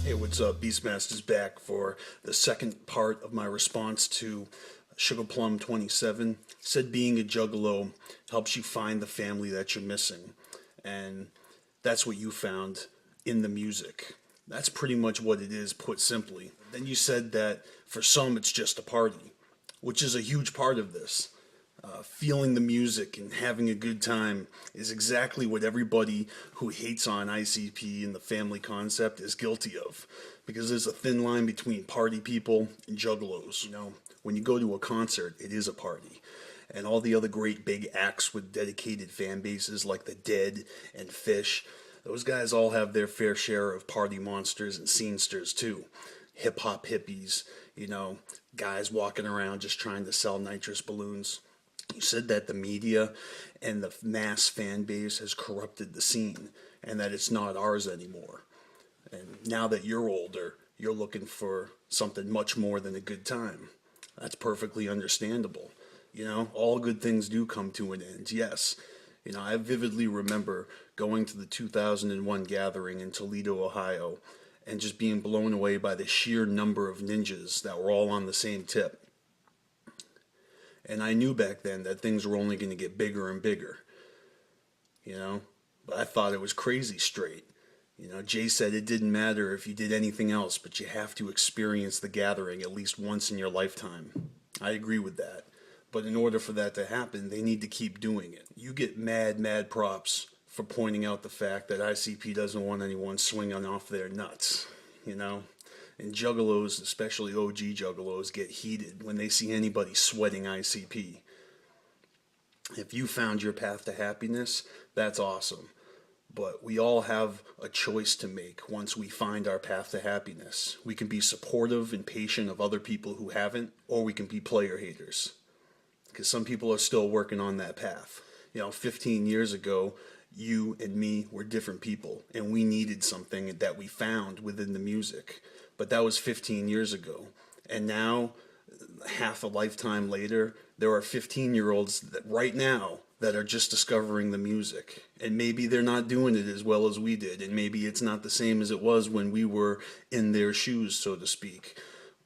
Hey, what's up? Beastmaster's back for the second part of my response to Sugar Plum 27. Said being a juggalo helps you find the family that you're missing. And that's what you found in the music. That's pretty much what it is, put simply. Then you said that for some it's just a party, which is a huge part of this. Feeling the music and having a good time is exactly what everybody who hates on ICP and the family concept is guilty of. Because there's a thin line between party people and juggalos. You know, when you go to a concert, it is a party. And all the other great big acts with dedicated fan bases like the Dead and Fish, those guys all have their fair share of party monsters and scenesters too. Hip hop hippies, you know, guys walking around just trying to sell nitrous balloons. You said that the media and the mass fan base has corrupted the scene and that it's not ours anymore. And now that you're older, you're looking for something much more than a good time. That's perfectly understandable. You know, all good things do come to an end, yes. You know, I vividly remember going to the 2001 gathering in Toledo, Ohio, and just being blown away by the sheer number of ninjas that were all on the same tip. And I knew back then that things were only going to get bigger and bigger, you know, but I thought it was crazy straight. You know, Jay said it didn't matter if you did anything else, but you have to experience the gathering at least once in your lifetime. I agree with that. But in order for that to happen, they need to keep doing it. You get mad props for pointing out the fact that ICP doesn't want anyone swinging off their nuts, you know? And juggalos, especially OG juggalos, get heated when they see anybody sweating ICP. If you found your path to happiness, that's awesome. But we all have a choice to make once we find our path to happiness. We can be supportive and patient of other people who haven't, or we can be player haters. Because some people are still working on that path. You know, 15 years ago, you and me were different people, and we needed something that we found within the music. But that was 15 years ago. And now, half a lifetime later, there are 15-year-olds that right now that are just discovering the music. And maybe they're not doing it as well as we did, and maybe it's not the same as it was when we were in their shoes, so to speak.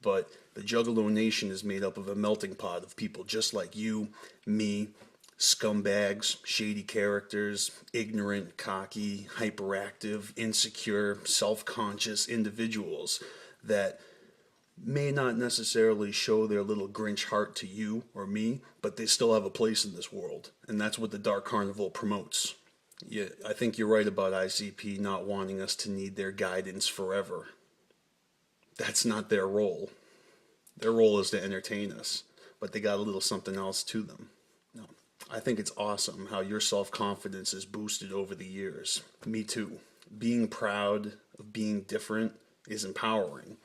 But the Juggalo Nation is made up of a melting pot of people just like you, me, scumbags, shady characters, ignorant, cocky, hyperactive, insecure, self-conscious individuals that may not necessarily show their little Grinch heart to you or me, but they still have a place in this world. And that's what the Dark Carnival promotes. Yeah, I think you're right about ICP not wanting us to need their guidance forever. That's not their role. Their role is to entertain us, but they got a little something else to them. No. I think it's awesome how your self-confidence is boosted over the years. Me too. Being proud of being different is empowering.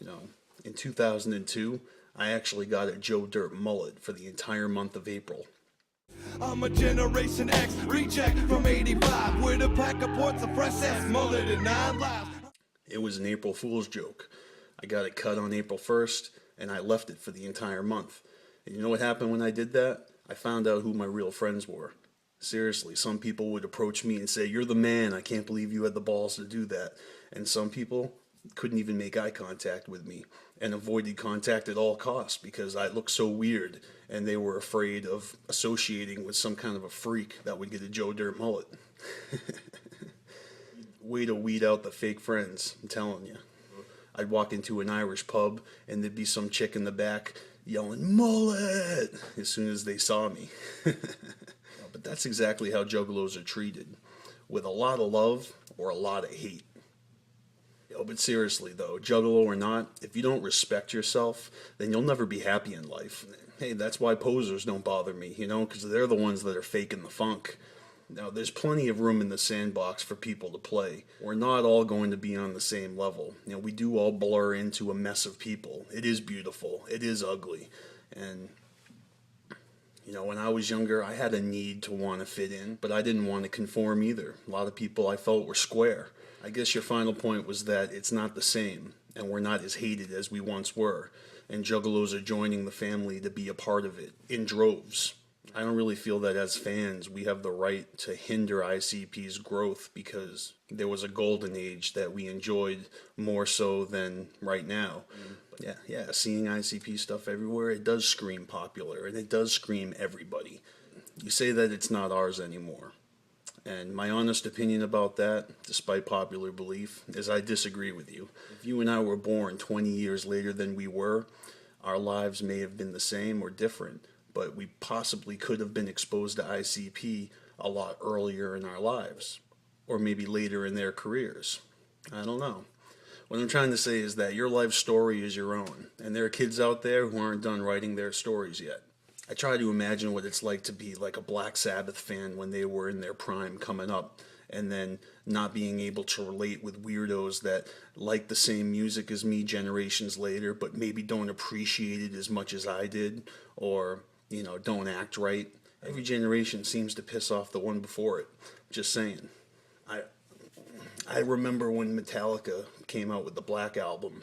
You know, in 2002, I actually got a Joe Dirt mullet for the entire month of April. I'm a Generation X reject from 85 with a pack of ports, a fresh ass mullet and 9 lives. It was an April Fool's joke. I got it cut on April 1st, and I left it for the entire month. And you know what happened when I did that? I found out who my real friends were. Seriously, some people would approach me and say, "You're the man, I can't believe you had the balls to do that." And some people couldn't even make eye contact with me and avoided contact at all costs because I looked so weird, and they were afraid of associating with some kind of a freak that would get a Joe Dirt mullet. Way to weed out the fake friends, I'm telling you. I'd walk into an Irish pub and there'd be some chick in the back yelling "mullet" as soon as they saw me. But that's exactly how juggalos are treated, with a lot of love or a lot of hate. But seriously though, juggalo or not, if you don't respect yourself, then you'll never be happy in life. Hey, that's why posers don't bother me, you know, because they're the ones that are faking the funk. Now, there's plenty of room in the sandbox for people to play. We're not all going to be on the same level. You know, we do all blur into a mess of people. It is beautiful. It is ugly. And, you know, when I was younger, I had a need to want to fit in, but I didn't want to conform either. A lot of people I felt were square. I guess your final point was that it's not the same, and we're not as hated as we once were. And juggalos are joining the family to be a part of it, in droves. I don't really feel that as fans we have the right to hinder ICP's growth because there was a golden age that we enjoyed more so than right now. Yeah, seeing ICP stuff everywhere, it does scream popular and it does scream everybody. You say that it's not ours anymore. And my honest opinion about that, despite popular belief, is I disagree with you. If you and I were born 20 years later than we were, our lives may have been the same or different, but we possibly could have been exposed to ICP a lot earlier in our lives, or maybe later in their careers. I don't know. What I'm trying to say is that your life story is your own, and there are kids out there who aren't done writing their stories yet. I try to imagine what it's like to be like a Black Sabbath fan when they were in their prime coming up, and then not being able to relate with weirdos that like the same music as me generations later, but maybe don't appreciate it as much as I did, or, don't act right. Every generation seems to piss off the one before it. Just saying. I remember when Metallica came out with the Black Album.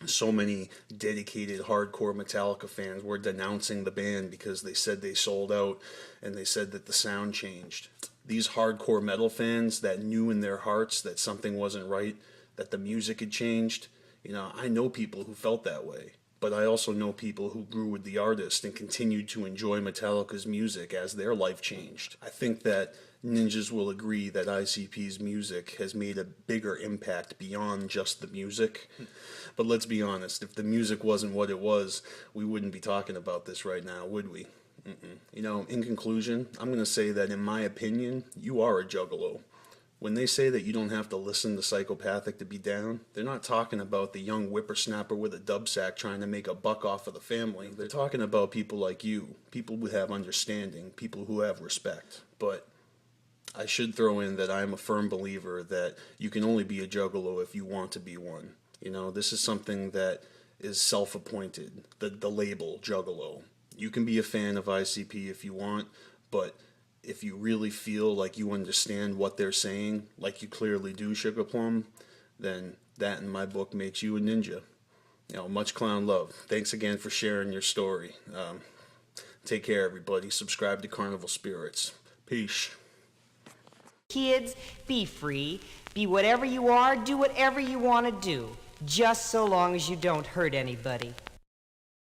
So many dedicated hardcore Metallica fans were denouncing the band because they said they sold out and they said that the sound changed. These hardcore metal fans that knew in their hearts that something wasn't right, that the music had changed, I know people who felt that way. But I also know people who grew with the artist and continued to enjoy Metallica's music as their life changed. I think that ninjas will agree that ICP's music has made a bigger impact beyond just the music. But let's be honest, if the music wasn't what it was, we wouldn't be talking about this right now, would we? In conclusion, I'm going to say that in my opinion, you are a juggalo. When they say that you don't have to listen to Psychopathic to be down, they're not talking about the young whippersnapper with a dub sack trying to make a buck off of the family. They're talking about people like you, people who have understanding, people who have respect. But I should throw in that I'm a firm believer that you can only be a juggalo if you want to be one. This is something that is self-appointed, the label juggalo. You can be a fan of ICP if you want, but if you really feel like you understand what they're saying, like you clearly do, Sugar Plum, then that in my book makes you a ninja. Much clown love. Thanks again for sharing your story. Take care, everybody. Subscribe to Carnival Spirits. Peace. Kids, be free. Be whatever you are. Do whatever you want to do. Just so long as you don't hurt anybody.